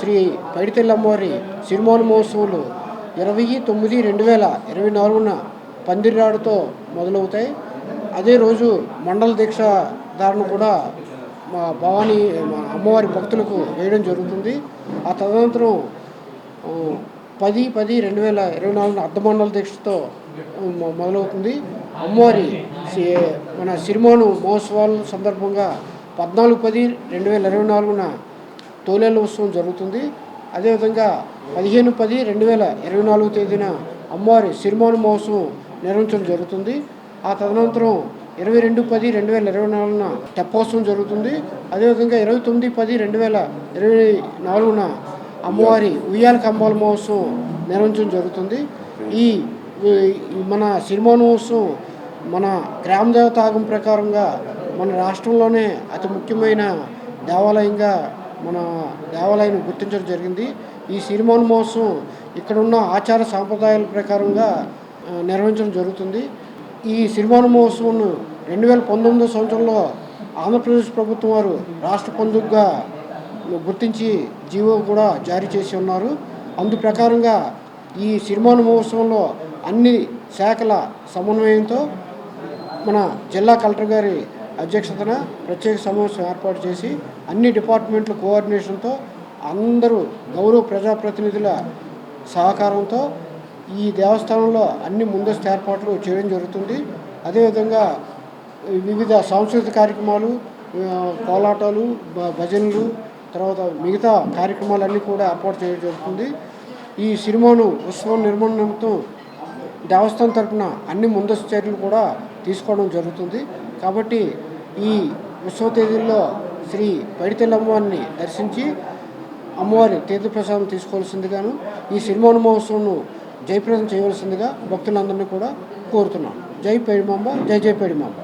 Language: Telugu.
శ్రీ పైడితల్లి అమ్మవారి సిరిమాను మహోత్సవాలు 20/9/2024 పందిర్రాడుతో మొదలవుతాయి. అదే రోజు మండల దీక్ష ధారణ కూడా మా భవానీ అమ్మవారి భక్తులకు వేయడం జరుగుతుంది. ఆ తదనంతరం 10/10/2024 అర్ధమండల దీక్షతో మొదలవుతుంది. అమ్మవారి మన సిరిమాను మహోత్సవాల సందర్భంగా 14/10/2024 తోలేళ్ళ ఉత్సవం జరుగుతుంది. అదేవిధంగా 15/10/2024 తేదీన అమ్మవారి సిరిమాను మహోత్సవం నిర్వహించడం జరుగుతుంది. ఆ తదనంతరం 22/10/2024 తెప్పోత్సవం జరుగుతుంది. అదేవిధంగా 29/10/2024 అమ్మవారి ఉయ్యాల కంబాల మహోత్సవం నిర్వహించడం జరుగుతుంది. ఈ మన సిరిమాను మహోత్సవం మన గ్రామదేవత ఆగమం ప్రకారంగా మన రాష్ట్రంలోనే అతి ముఖ్యమైన దేవాలయంగా మన దేవాలయాన్ని గుర్తించడం జరిగింది. ఈ సిరిమాను మహోత్సవం ఇక్కడున్న ఆచార సాంప్రదాయాల ప్రకారంగా నిర్వహించడం జరుగుతుంది. ఈ సిరిమాను మహోత్సవం 2019 సంవత్సరంలో ఆంధ్రప్రదేశ్ ప్రభుత్వం వారు రాష్ట్ర పండుగగా గుర్తించి జీవో కూడా జారీ చేసి ఉన్నారు. అందు ప్రకారంగా ఈ సిరిమాను మహోత్సవంలో అన్ని శాఖల సమన్వయంతో మన జిల్లా కలెక్టర్ గారి అధ్యక్షతన ప్రత్యేక సమావేశం ఏర్పాటు చేసి అన్ని డిపార్ట్మెంట్ల కోఆర్డినేషన్తో అందరూ గౌరవ ప్రజాప్రతినిధుల సహకారంతో ఈ దేవస్థానంలో అన్ని ముందస్తు ఏర్పాట్లు చేయడం జరుగుతుంది. అదేవిధంగా వివిధ సాంస్కృతిక కార్యక్రమాలు, కోలాటాలు, భజనలు, తర్వాత మిగతా కార్యక్రమాలన్నీ కూడా ఏర్పాటు చేయడం జరుగుతుంది. ఈ సిరిమాను ఉత్సవం నిర్మాణంతో దేవస్థానం తరఫున అన్ని ముందస్తు చర్యలు కూడా తీసుకోవడం జరుగుతుంది. కాబట్టి ఈ ఉత్సవ తేదీల్లో శ్రీ పైడితల్లి అమ్మవారిని దర్శించి అమ్మవారి తీర్థప్రసాదం తీసుకోవాల్సిందిగాను ఈ సిరిమాను మహోత్సవంను జయప్రదం చేయవలసిందిగా భక్తులందరినీ కూడా కోరుతున్నాను. జై పైడిమాంబ, జై జై పైడిమాంబ.